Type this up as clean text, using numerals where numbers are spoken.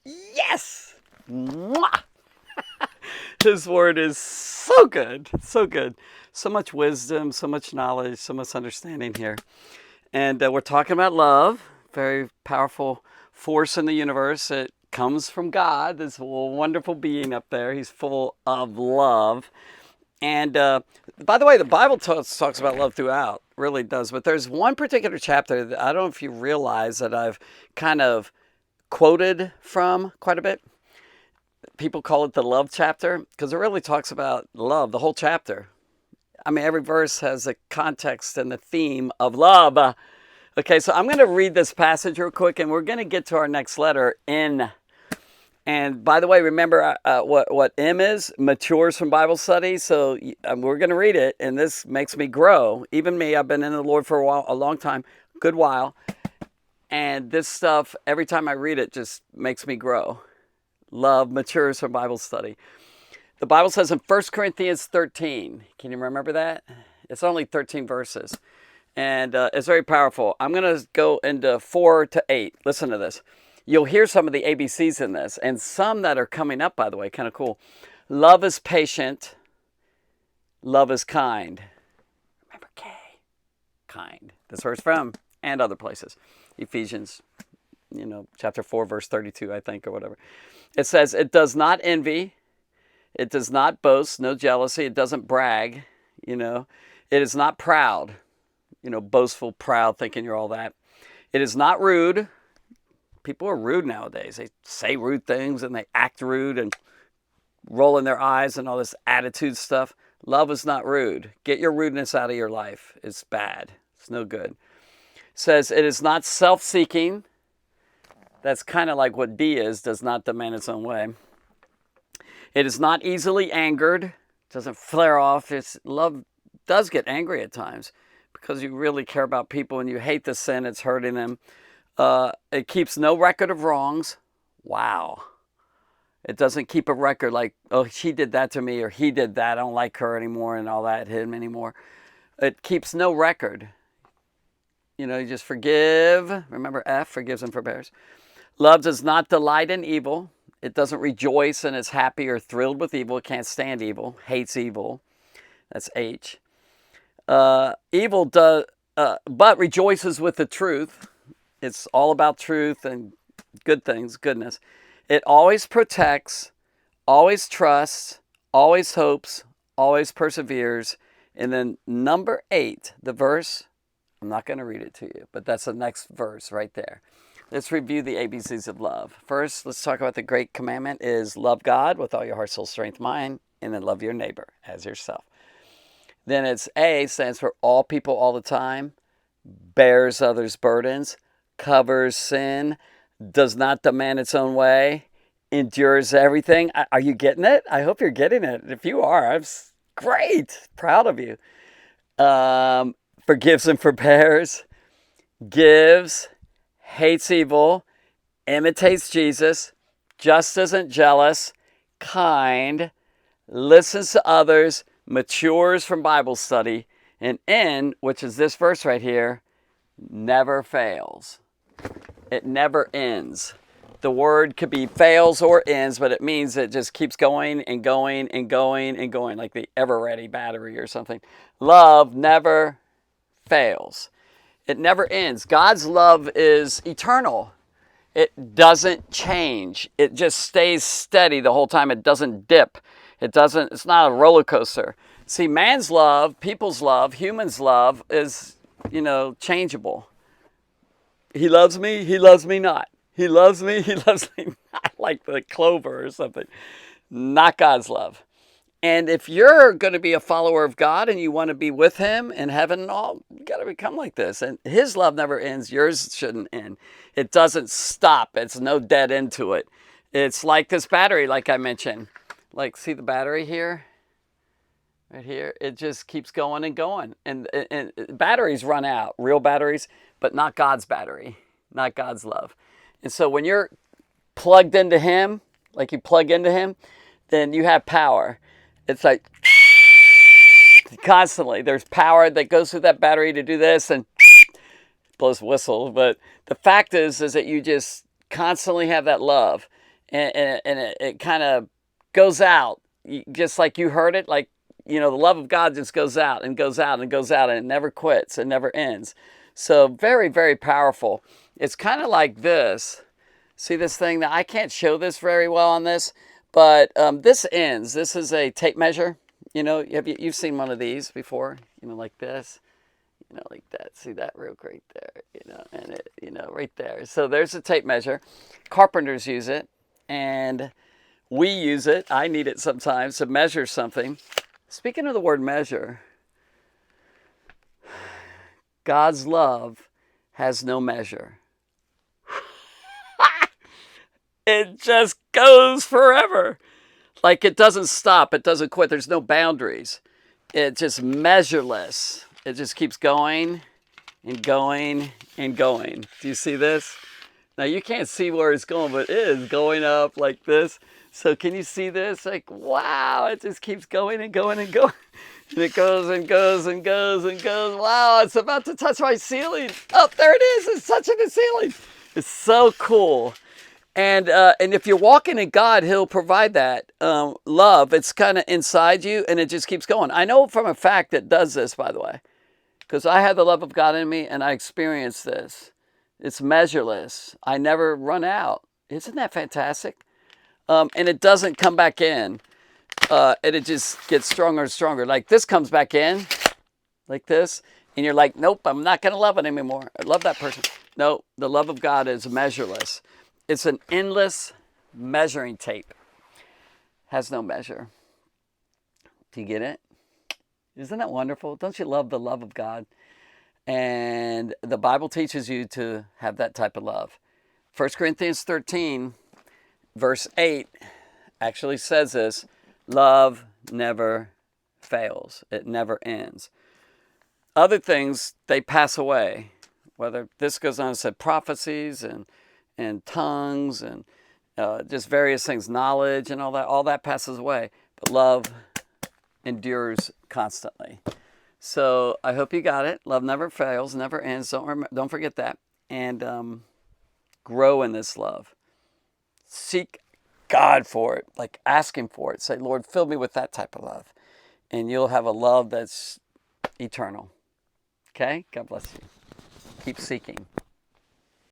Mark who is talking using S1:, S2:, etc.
S1: Yes! Mwah! His word is so good, so good. So much wisdom, so much knowledge, so much understanding here. And we're talking about love, very powerful force in the universe. It comes from God, this wonderful being up there. He's full of love. And by the way, the Bible talks about love throughout, really does. But there's one particular chapter that I don't know if you realize that I've kind of quoted from quite a bit. People call it the love chapter because it really talks about love, the whole chapter. I mean, every verse has a context and the theme of love. Okay, so I'm going to read this passage real quick and we're going to get to our next letter, N. And by the way, remember what M is? Matures from Bible study. So we're going to read it, and this makes me grow. Even me, I've been in the Lord for a long time, good while. And this stuff, every time I read it, just makes me grow. Love matures from Bible study. The Bible says in 1 Corinthians 13, can you remember that? It's only 13 verses. And it's very powerful. I'm going to go into 4 to 8. Listen to this. You'll hear some of the ABCs in this, and some that are coming up, by the way, kind of cool. Love is patient. Love is kind. Remember K, kind. That's where it's from, and other places. Ephesians, chapter 4, verse 32, I think, or whatever. It says, it does not envy. It does not boast, no jealousy. It doesn't brag, It is not proud, boastful, proud, thinking you're all that. It is not rude. People are rude nowadays. They say rude things and they act rude and roll in their eyes and all this attitude stuff. Love is not rude. Get your rudeness out of your life. It's bad. It's no good. It says it is not self-seeking. That's kind of like what D is, does not demand its own way. It is not easily angered. Doesn't flare off. Love does get angry at times because you really care about people and you hate the sin. It's hurting them. It keeps no record of wrongs. Wow. It doesn't keep a record like, oh, she did that to me or he did that. I don't like her anymore and all that, him anymore. It keeps no record. You just forgive. Remember F, forgives and forbears. Love does not delight in evil. It doesn't rejoice and is happy or thrilled with evil. It can't stand evil. Hates evil. That's H. Evil does, but rejoices with the truth. It's all about truth and good things, goodness. It always protects, always trusts, always hopes, always perseveres. And then number 8, the verse, I'm not going to read it to you, but that's the next verse right there. Let's review the ABCs of love. First, let's talk about the great commandment is love God with all your heart, soul, strength, mind, and then love your neighbor as yourself. Then it's A, stands for all people all the time, bears others' burdens, covers sin, does not demand its own way, endures everything. Are you getting it? I hope you're getting it. If you are, I'm great. Proud of you. Forgives and forbears, gives, hates evil, imitates Jesus, just isn't jealous, kind, listens to others, matures from Bible study, and N, which is this verse right here, never fails. It never ends. The word could be fails or ends, but it means it just keeps going and going and going and going, like the ever-ready battery or something. Love never fails. It never ends. God's love is eternal. It doesn't change. It just stays steady the whole time. It doesn't dip. It's not a roller coaster. See, man's love, people's love, humans' love is, changeable. He loves me not. He loves me not, like the clover or something. Not God's love. And if you're going to be a follower of God and you want to be with him in heaven and all, you got to become like this. And his love never ends. Yours shouldn't end. It doesn't stop. It's no dead end to it. It's like this battery, like I mentioned. Like, see the battery here? Right here? It just keeps going and going. And batteries run out, real batteries, but not God's battery, not God's love. And so when you're plugged into him, like you plug into him, then you have power. It's like constantly. There's power that goes through that battery to do this and blows whistle. But the fact is that you just constantly have that love. and it kind of goes out, just like you heard it, like, the love of God just goes out and goes out and goes out, and it never quits, it never ends. So very, very powerful. It's kind of like this. See this thing? Now I can't show this very well on this, but this ends. This is a tape measure. You've seen one of these before, like this, like that. See that real great there, and it, right there. So there's a tape measure. Carpenters use it, and we use it. I need it sometimes to measure something. Speaking of the word measure, God's love has no measure. It just goes forever. Like it doesn't stop. It doesn't quit. There's no boundaries. It's just measureless. It just keeps going and going and going. Do you see this? Now you can't see where it's going, but it is going up like this. So can you see this? Like, wow, it just keeps going and going and going. And it goes and goes and goes and goes. Wow, it's about to touch my ceiling. Oh, there it is. It's touching the ceiling. It's so cool. And if you're walking in God, He'll provide that love. It's kind of inside you, and it just keeps going. I know from a fact that does this, by the way, because I had the love of God in me, and I experienced this. It's measureless. I never run out. Isn't that fantastic? And it doesn't come back in. And it just gets stronger and stronger. Like this comes back in, like this, and you're like, nope, I'm not going to love it anymore. I love that person. No, the love of God is measureless. It's an endless measuring tape. Has no measure. Do you get it? Isn't that wonderful? Don't you love the love of God? And the Bible teaches you to have that type of love. 1 Corinthians 13, verse 8 actually says this: love never fails. It never ends. Other things, they pass away. Whether this goes on, it said prophecies and tongues and just various things, knowledge and all that passes away. But love endures constantly. So I hope you got it. Love never fails, never ends. Don't forget that. And grow in this love. Seek God for it, like ask Him for it. Say, Lord, fill me with that type of love. And you'll have a love that's eternal. Okay? God bless you. Keep seeking.